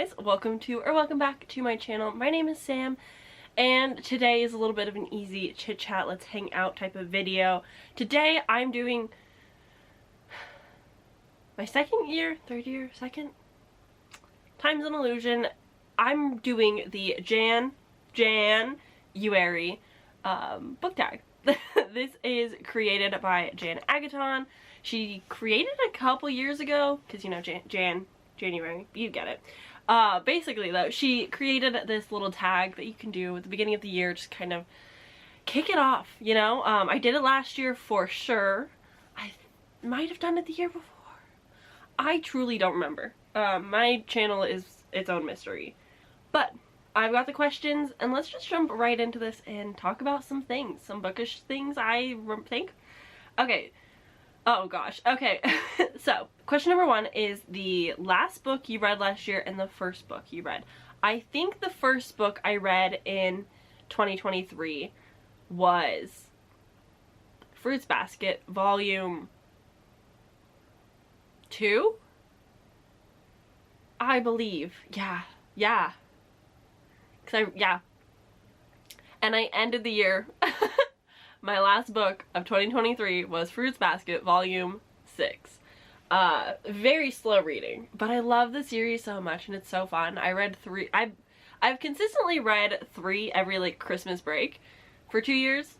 guys, welcome back to my channel. My name is Sam, and today is a little bit of an easy chit chat, let's hang out type of video. Today I'm doing my third year, time's an illusion. I'm doing the JAN-uary book tag. This is created by Jan She created it a couple years ago, because you know, January, you get it. Basically though, she created this little tag that you can do at the beginning of the year, just kind of kick it off, you know? I did it last year for sure. I might have done it the year before. I truly don't remember. My channel is its own mystery. But I've got the questions, and let's just jump right into this and talk about some things, some bookish things I think. Okay. Oh gosh. Okay. So, question number 1 is the last book you read last year and the first book you read. I think the first book I read in 2023 was Fruits Basket, volume 2? I believe. Yeah. And I ended the year. My last book of 2023 was Fruits Basket, volume 6. Very slow reading, but I love the series so much and it's so fun. I read 3. I've consistently read 3 every like Christmas break for 2 years.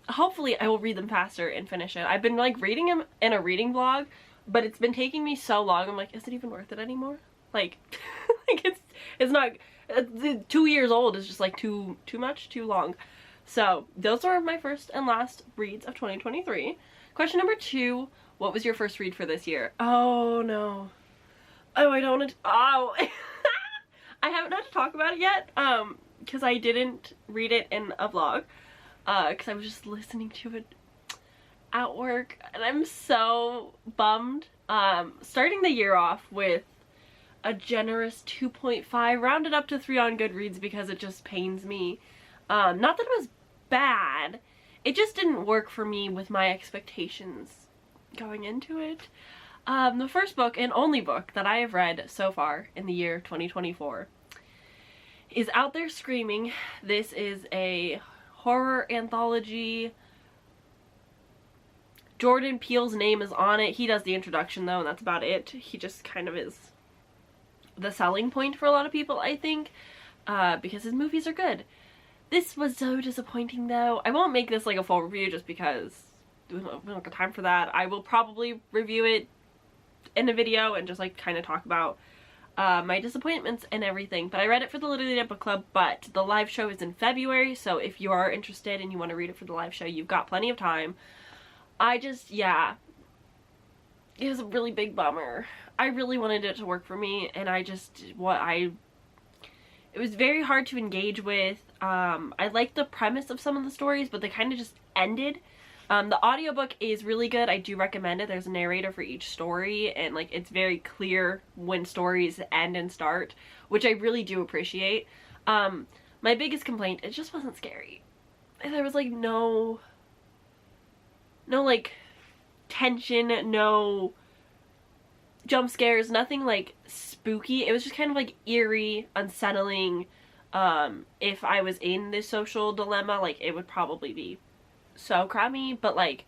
Hopefully I will read them faster and finish it. I've been like reading them in a reading vlog, but it's been taking me so long. I'm like, is it even worth it anymore? Like, it's not. 2 years old is just like too much, too long. So those were my first and last reads of 2023. Question number 2, what was your first read for this year? Oh no. Oh, I don't want to, oh. I haven't had to talk about it yet, because I didn't read it in a vlog, because I was just listening to it at work, and I'm so bummed. Starting the year off with a generous 2.5, rounded up to 3 on Goodreads because it just pains me. Not that it was bad, it just didn't work for me with my expectations going into it. The first book and only book that I have read so far in the year 2024 is Out There Screaming. This is a horror anthology. Jordan Peele's name is on it. He does the introduction though, and that's about it. He just kind of is the selling point for a lot of people, I think, because his movies are good. This was so disappointing though. I won't make this like a full review just because we don't have time for that. I will probably review it in a video and just like kind of talk about my disappointments and everything. But I read it for the Literally Dead Book Club, but the live show is in February, so if you are interested and you want to read it for the live show, you've got plenty of time. Yeah, it was a really big bummer. I really wanted it to work for me, and it was very hard to engage with. I liked the premise of some of the stories, but they kind of just ended. The audiobook is really good. I do recommend it. There's a narrator for each story, and like it's very clear when stories end and start, which I really do appreciate. My biggest complaint, it just wasn't scary. There was like no like tension, no jump scares, nothing like spooky. It was just kind of like eerie, unsettling. If I was in this social dilemma, like it would probably be so crummy, but like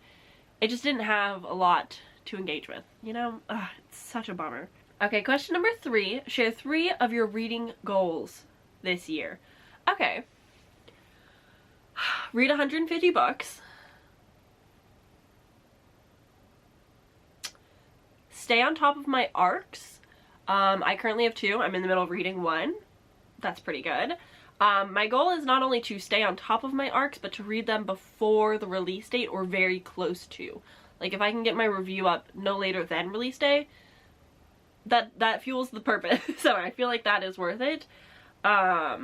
it just didn't have a lot to engage with, you know? Ugh, it's such a bummer. Okay, question number 3, share 3 of your reading goals this year. Okay. Read 150 books. Stay on top of my arcs. I currently have 2. I'm in the middle of reading 1. That's pretty good. My goal is not only to stay on top of my arcs, but to read them before the release date or very close to. Like if I can get my review up no later than release day, that fuels the purpose. So I feel like that is worth it. I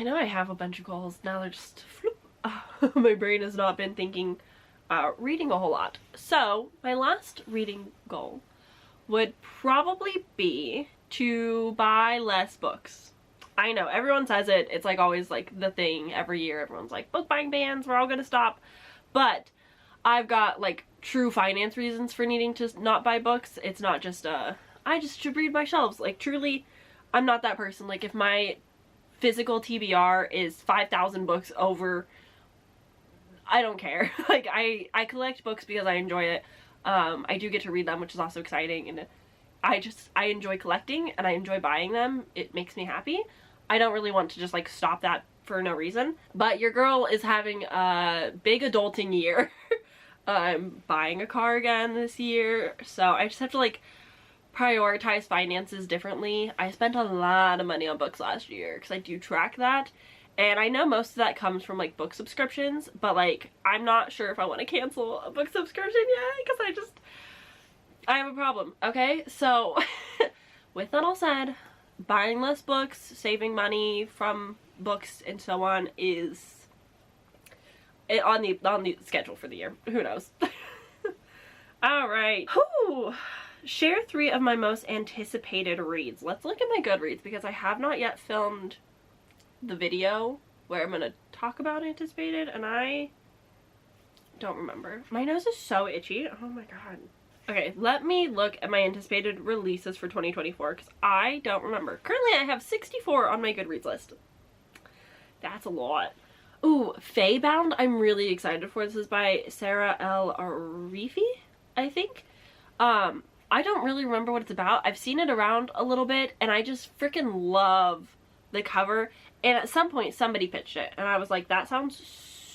know I have a bunch of goals. Now they're just floop. My brain has not been thinking reading a whole lot. So my last reading goal would probably be to buy less books. I know everyone says it, it's like always like the thing every year. Everyone's like, book buying bans, we're all gonna stop. But I've got like true finance reasons for needing to not buy books. It's not just a I just should read my shelves. Like, truly, I'm not that person. Like, if my physical TBR is 5,000 books over, I don't care. Like, I collect books because I enjoy it. I do get to read them, which is also exciting, and I enjoy collecting and I enjoy buying them. It makes me happy. I don't really want to just like stop that for no reason. But your girl is having a big adulting year. I'm buying a car again this year, so I just have to like prioritize finances differently. I spent a lot of money on books last year because I do track that, and I know most of that comes from like book subscriptions, but like I'm not sure if I want to cancel a book subscription yet because I have a problem. Okay, so with that all said, buying less books, saving money from books and so on is on the schedule for the year. Who knows? All right. Whew. Share 3 of my most anticipated reads. Let's look at my Goodreads because I have not yet filmed the video where I'm going to talk about anticipated, and I don't remember. My nose is so itchy. Oh my god. Okay, let me look at my anticipated releases for 2024 because I don't remember. Currently, I have 64 on my Goodreads list. That's a lot. Ooh, Feybound, I'm really excited for. This is by Sarah L. Arifi, I think. I don't really remember what it's about. I've seen it around a little bit, and I just freaking love the cover. And at some point, somebody pitched it, and I was like, that sounds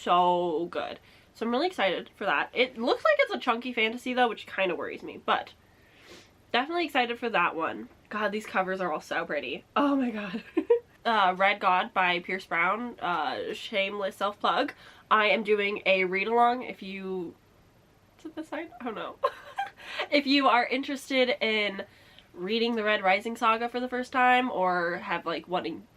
so good. So I'm really excited for that. It looks like it's a chunky fantasy though, which kind of worries me, but definitely excited for that one. God, these covers are all so pretty. Oh my god. Red God by Pierce Brown. Shameless self-plug. I am doing a read-along if you... Is it this side? Oh no. If you are interested in reading the Red Rising saga for the first time or have like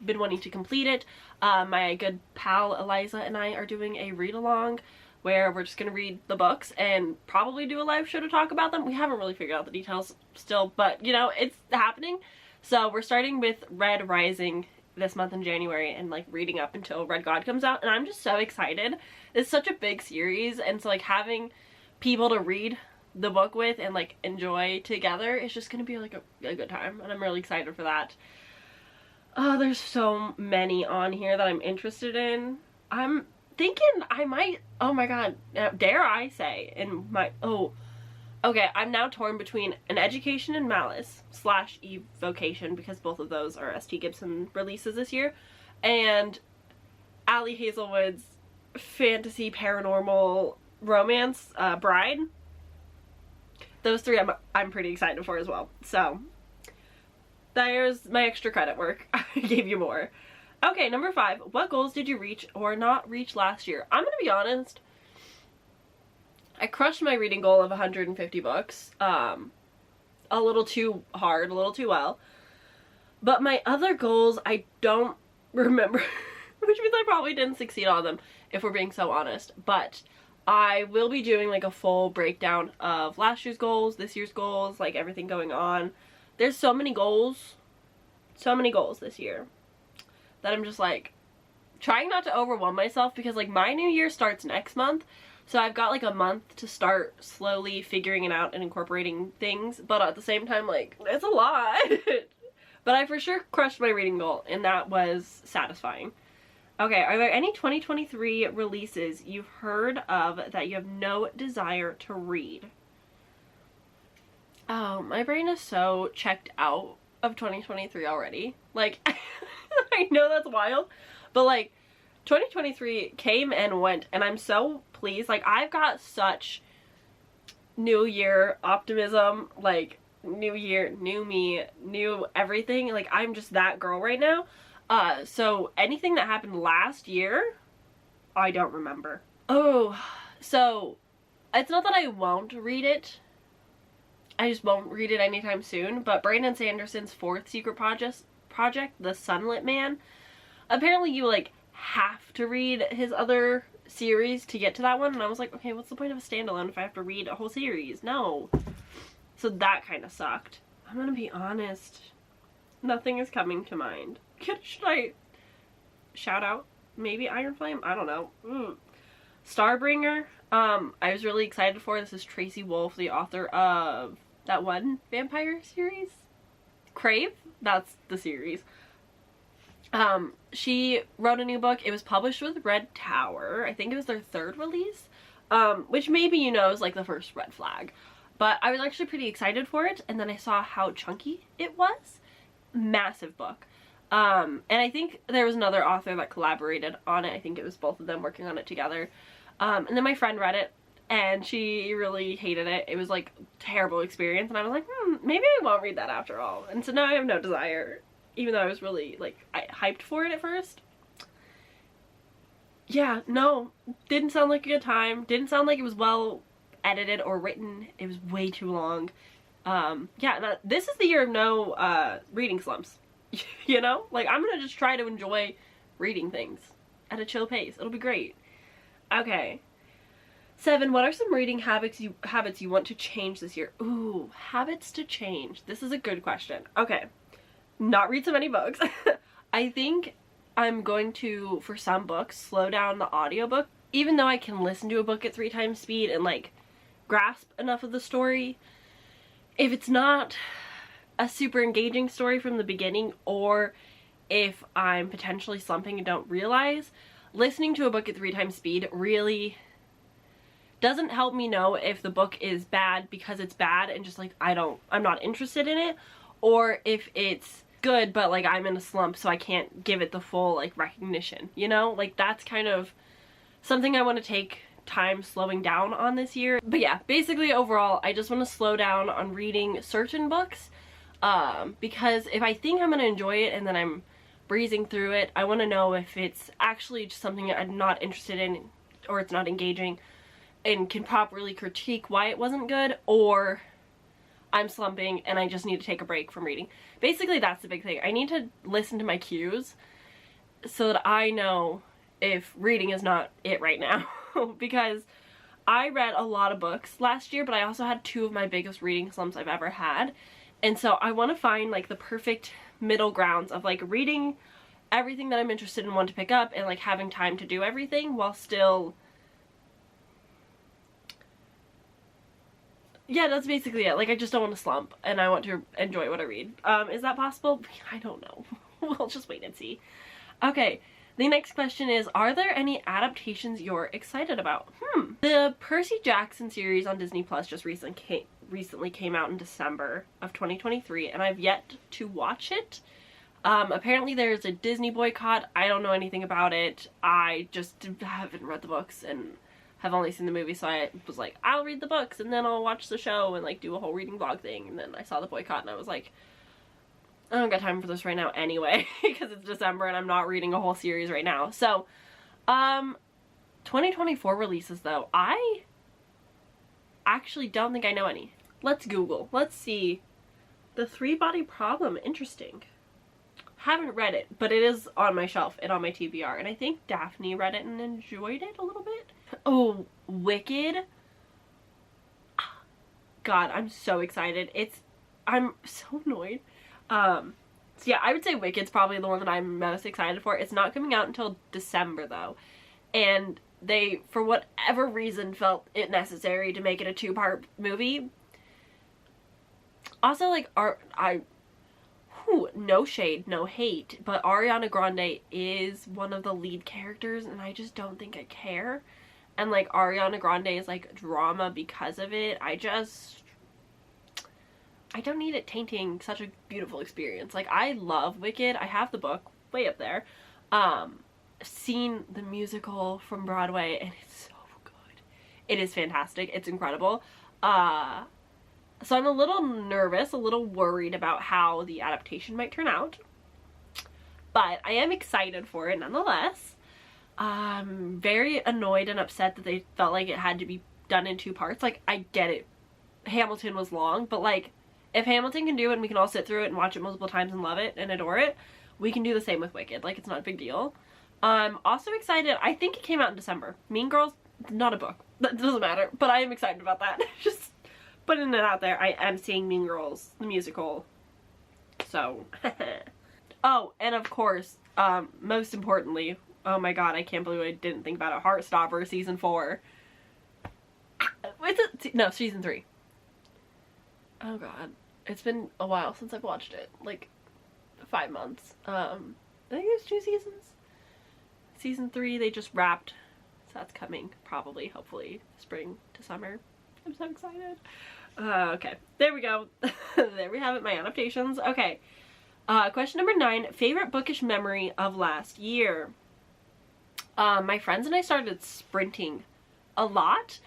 been wanting to complete it, my good pal Eliza and I are doing a read-along where we're just gonna read the books and probably do a live show to talk about them. We haven't really figured out the details still, but you know, it's happening. So we're starting with Red Rising this month in January and like reading up until Red God comes out, and I'm just so excited. It's such a big series, and so like having people to read the book with and like enjoy together is just gonna be like a good time, and I'm really excited for that. Oh, there's so many on here that I'm interested in. I'm thinking I might, oh my god, dare I say, okay, I'm now torn between An Education in Malice / Evocation, because both of those are S.T. Gibson releases this year, and Ali Hazelwood's fantasy paranormal romance, Bride. Those 3 I'm pretty excited for as well. So there's my extra credit work. I gave you more. Okay, number 5. What goals did you reach or not reach last year? I'm gonna be honest. I crushed my reading goal of 150 books. A little too hard, a little too well. But my other goals, I don't remember. Which means I probably didn't succeed on them, if we're being so honest. But I will be doing like a full breakdown of last year's goals, this year's goals, like everything going on. There's so many goals this year that I'm just like trying not to overwhelm myself, because like my new year starts next month, so I've got like a month to start slowly figuring it out and incorporating things, but at the same time like it's a lot. But I for sure crushed my reading goal, and that was satisfying. Okay, are there any 2023 releases you've heard of that you have no desire to read? Oh, my brain is so checked out of 2023 already. Like, I know that's wild, but like 2023 came and went, and I'm so pleased. Like, I've got such new year optimism, like new year, new me, new everything. Like, I'm just that girl right now. So anything that happened last year, I don't remember. Oh, so it's not that I won't read it. I just won't read it anytime soon, but Brandon Sanderson's 4th secret project, The Sunlit Man, apparently you like have to read his other series to get to that one, and I was like, okay, what's the point of a standalone if I have to read a whole series? No. So that kind of sucked. I'm gonna be honest, nothing is coming to mind. Should I shout out maybe Iron Flame? I don't know. Starbringer, I was really excited for. This is Tracy Wolff, the author of that one vampire series. Crave, that's the series. She wrote a new book. It was published with Red Tower. I think it was their 3rd release, which maybe you know is like the first red flag. But I was actually pretty excited for it, and then I saw how chunky it was. Massive book. And I think there was another author that collaborated on it. I think it was both of them working on it together. And then my friend read it, and she really hated it. It was like a terrible experience, and I was like, maybe I won't read that after all. And so now I have no desire, even though I was really like hyped for it at first. Yeah, no, didn't sound like a good time. Didn't sound like it was well edited or written. It was way too long. Yeah, this is the year of no reading slumps. You know, like I'm gonna just try to enjoy reading things at a chill pace. It'll be great. Okay. 7, what are some reading habits you want to change this year? Ooh, habits to change. This is a good question. Okay. Not read so many books. I think I'm going to, for some books, slow down the audiobook. Even though I can listen to a book at 3 times speed and like grasp enough of the story, if it's not a super engaging story from the beginning, or if I'm potentially slumping and don't realize, listening to a book at 3 times speed really doesn't help me know if the book is bad because it's bad and just like I'm not interested in it, or if it's good but like I'm in a slump so I can't give it the full like recognition, you know? Like that's kind of something I want to take time slowing down on this year. But yeah, basically overall I just want to slow down on reading certain books, because if I think I'm going to enjoy it and then I'm breezing through it, I want to know if it's actually just something I'm not interested in, or it's not engaging, and can properly critique why it wasn't good, or I'm slumping and I just need to take a break from reading. Basically that's the big thing. I need to listen to my cues so that I know if reading is not it right now. Because I read a lot of books last year, but I also had 2 of my biggest reading slumps I've ever had. And so I want to find like the perfect middle grounds of like reading everything that I'm interested in, want to pick up, and like having time to do everything while still, yeah, that's basically it. Like I just don't want to slump and I want to enjoy what I read. Is that possible? I don't know. We'll just wait and see. Okay, the next question is, are there any adaptations you're excited about? The Percy Jackson series on Disney Plus just recently came out in December of 2023, and I've yet to watch it. Apparently there's a Disney boycott. I don't know anything about it. I just haven't read the books and have only seen the movie, so I was like, I'll read the books and then I'll watch the show and like do a whole reading vlog thing. And then I saw the boycott and I was like, I don't got time for this right now anyway, because it's December and I'm not reading a whole series right now. So 2024 releases though, I actually don't think I know any. Let's Google. Let's see. The 3-Body Problem. Interesting. Haven't read it, but it is on my shelf and on my TBR, and I think Daphne read it and enjoyed it a little bit. Oh, Wicked. God, I'm so excited. I'm so annoyed. So yeah, I would say Wicked's probably the one that I'm most excited for. It's not coming out until December though, and they, for whatever reason, felt it necessary to make it a 2-part movie. Also, like, no shade, no hate, but Ariana Grande is one of the lead characters and I just don't think I care. And like Ariana Grande is like drama because of it. I don't need it tainting such a beautiful experience. Like, I love Wicked. I have the book way up there. I've seen the musical from Broadway and it's so good. It is fantastic. It's incredible. So I'm a little nervous, a little worried about how the adaptation might turn out, but I am excited for it nonetheless. I'm very annoyed and upset that they felt like it had to be done in 2 parts. Like, I get it. Hamilton was long, but like, if Hamilton can do it and we can all sit through it and watch it multiple times and love it and adore it, we can do the same with Wicked. Like, it's not a big deal. I'm also excited. I think it came out in December. Mean Girls, not a book. That doesn't matter, but I am excited about that. Just putting it out there. I am seeing Mean Girls, the musical. So, oh, and of course, most importantly, oh my god, I can't believe I didn't think about it. Heartstopper season 4. No, season 3. Oh god. It's been a while since I've watched it, like 5 months. I think there's 2 seasons. Season 3 they just wrapped, so that's coming probably, hopefully, spring to summer. I'm so excited. Okay, there we go. There we have it, my adaptations. Okay, question number 9, favorite bookish memory of last year. My friends and I started sprinting a lot,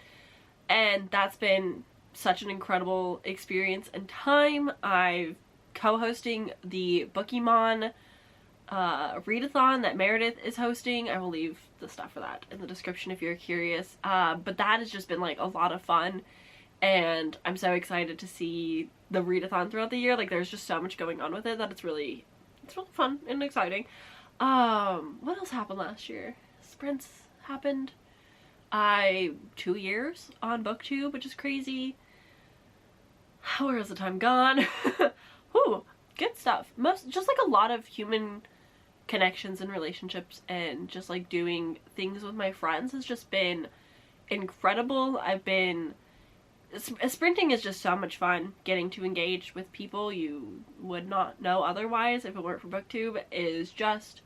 and that's been such an incredible experience and time. I'm co-hosting the Bookymon readathon that Meredith is hosting. I will leave the stuff for that in the description if you're curious. But that has just been like a lot of fun, and I'm so excited to see the readathon throughout the year. Like, there's just so much going on with it that it's really fun and exciting. What else happened last year? Sprints happened. 2 years on BookTube, which is crazy. Where has the time gone? Ooh, good stuff. Just like a lot of human connections and relationships, and just like doing things with my friends has just been incredible. Sprinting is just so much fun. Getting to engage with people you would not know otherwise if it weren't for BookTube is just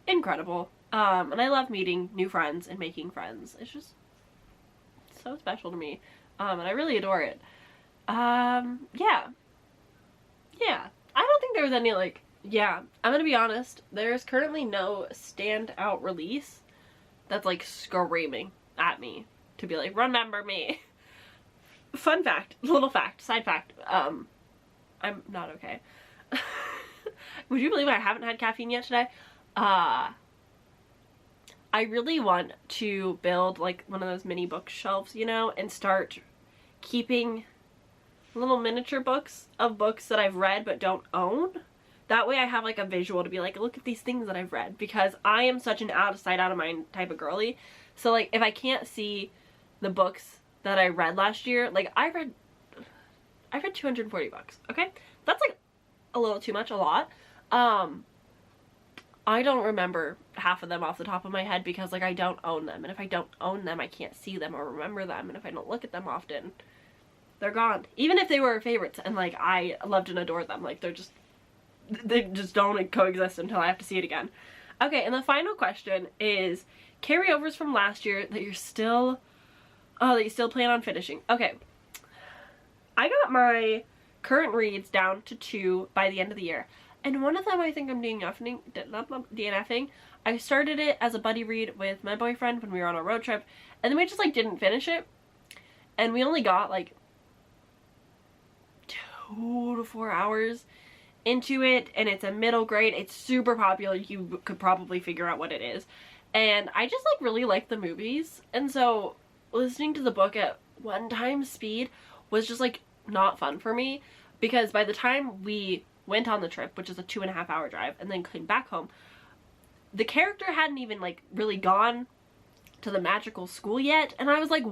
incredible. And I love meeting new friends and making friends. It's just so special to me. And I really adore it. Yeah. I don't think there was any, like, I'm gonna be honest, there's currently no standout release that's like screaming at me to be like, remember me. Fun fact, side fact, I'm not okay. Would you believe I haven't had caffeine yet today? I really want to build like one of those mini bookshelves, you know, and start keeping little miniature books of books that I've read but don't own. That way I have like a visual to be like, look at these things that I've read, because I am such an out of sight, out of mind type of girly. So like, if I can't see the books that I read last year, like I read 240 books, okay? That's like a little too much, a lot. I don't remember half of them off the top of my head because like I don't own them, and if I don't own them I can't see them or remember them, and if I don't look at them often, they're gone. Even if they were favorites and like I loved and adored them, like they just don't coexist until I have to see it again. Okay, and the final question is carryovers from last year that you still plan on finishing. Okay, I got my current reads down to 2 by the end of the year. And one of them I think I'm DNFing. I started it as a buddy read with my boyfriend when we were on a road trip, and then we just like didn't finish it. And we only got like 2 to 4 hours into it, and it's a middle grade. It's super popular. You could probably figure out what it is. And I just like really like the movies, and so listening to the book at 1 times speed was just like not fun for me, because by the time we went on the trip, which is a 2.5 hour drive, and then came back home, the character hadn't even like really gone to the magical school yet, and I was like,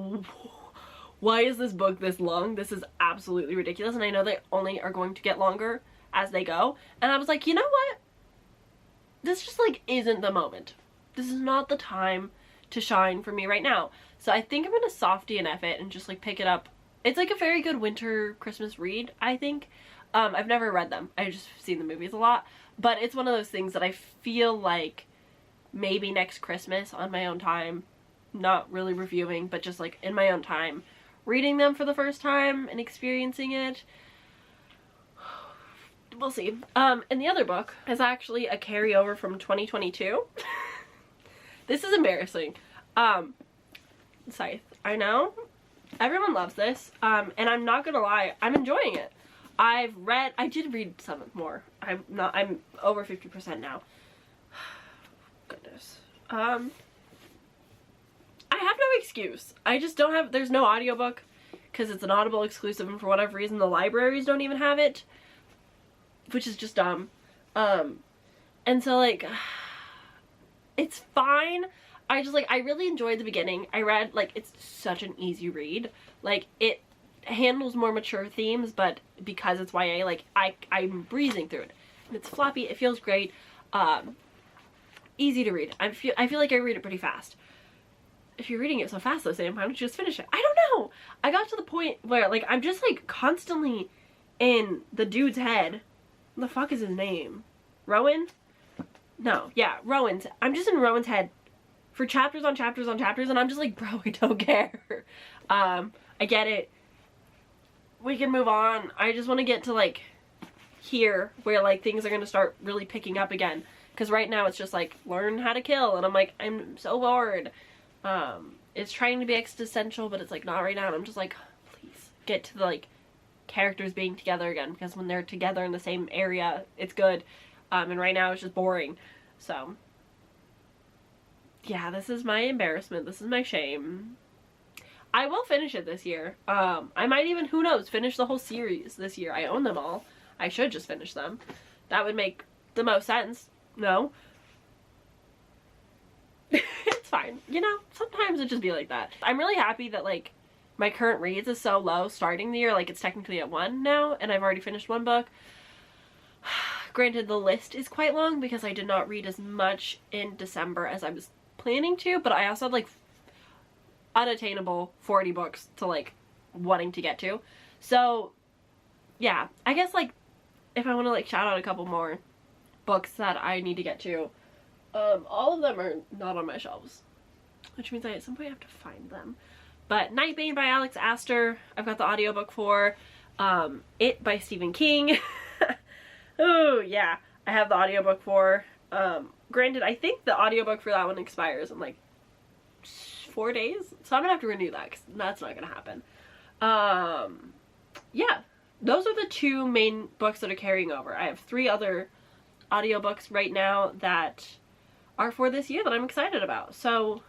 why is this book this long? This is absolutely ridiculous. And I know they only are going to get longer as they go, and I was like, you know what, this just like isn't the moment. This is not the time to shine for me right now. So I think I'm gonna soft DNF it and just like pick it up. It's like a very good winter Christmas read, I think. I've never read them. I've just seen the movies a lot. But it's one of those things that I feel like maybe next Christmas on my own time, not really reviewing, but just like in my own time, reading them for the first time and experiencing it. We'll see. And the other book is actually a carryover from 2022. This is embarrassing. Scythe. I know. Everyone loves this. And I'm not gonna lie, I'm enjoying it. I did read some more. I'm over 50% now. Goodness. I have no excuse. I just don't have, there's no audiobook because it's an Audible exclusive, and for whatever reason the libraries don't even have it, which is just dumb. And so like, it's fine. I really enjoyed the beginning. I read, like, it's such an easy read. Like, it handles more mature themes, but because it's YA, like, I'm breezing through it. And it's floppy, it feels great. Easy to read. I feel like I read it pretty fast. If you're reading it so fast though, Sam, why don't you just finish it? I don't know! I got to the point where, like, I'm just, like, constantly in the dude's head. What the fuck is his name? Rowan? No, yeah, Rowan's. I'm just in Rowan's head for chapters on chapters on chapters, and I'm just like, bro, I don't care. I get it. We can move on. I just want to get to like here where like things are going to start really picking up again. Because right now it's just like, learn how to kill, and I'm like, I'm so bored. It's trying to be existential, but it's like not right now, and I'm just like, please get to the like characters being together again, because when they're together in the same area, it's good. And right now it's just boring. So yeah, this is my embarrassment. This is my shame. I will finish it this year. I might even, who knows, finish the whole series this year. I own them all. I should just finish them. That would make the most sense. No? It's fine. You know, sometimes it just be like that. I'm really happy that, like, my current reads is so low starting the year. Like, it's technically at 1 now, and I've already finished 1 book. Granted, the list is quite long because I did not read as much in December as I was planning to, but I also had, like, unattainable 40 books to, like, wanting to get to. So, yeah. I guess, like, if I want to, like, shout out a couple more books that I need to get to, all of them are not on my shelves, which means I at some point have to find them. But Nightbane by Alex Astor, I've got the audiobook for. It by Stephen King. Oh yeah, I have the audiobook for. Granted, I think the audiobook for that one expires in like 4 days, so I'm gonna have to renew that because that's not gonna happen. Yeah, those are the 2 main books that are carrying over. I have 3 other audiobooks right now that are for this year that I'm excited about. So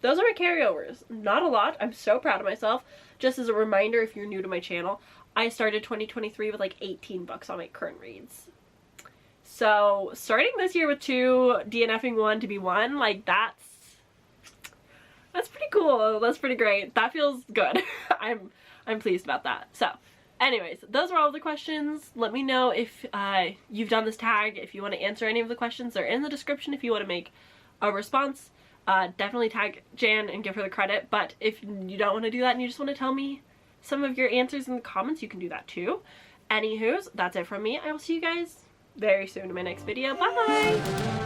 those are my carryovers. Not a lot. I'm so proud of myself. Just as a reminder, if you're new to my channel, I started 2023 with like 18 books on my current reads. So starting this year with 2, DNFing 1 to be 1, like that's pretty cool. That's pretty great. That feels good. I'm pleased about that. So anyways, those are all the questions. Let me know if you've done this tag, if you want to answer any of the questions. They're in the description if you want to make a response. Definitely tag Jan and give her the credit, but if you don't want to do that and you just want to tell me some of your answers in the comments, you can do that too. Anywho's, that's it from me. I will see you guys very soon in my next video. Bye!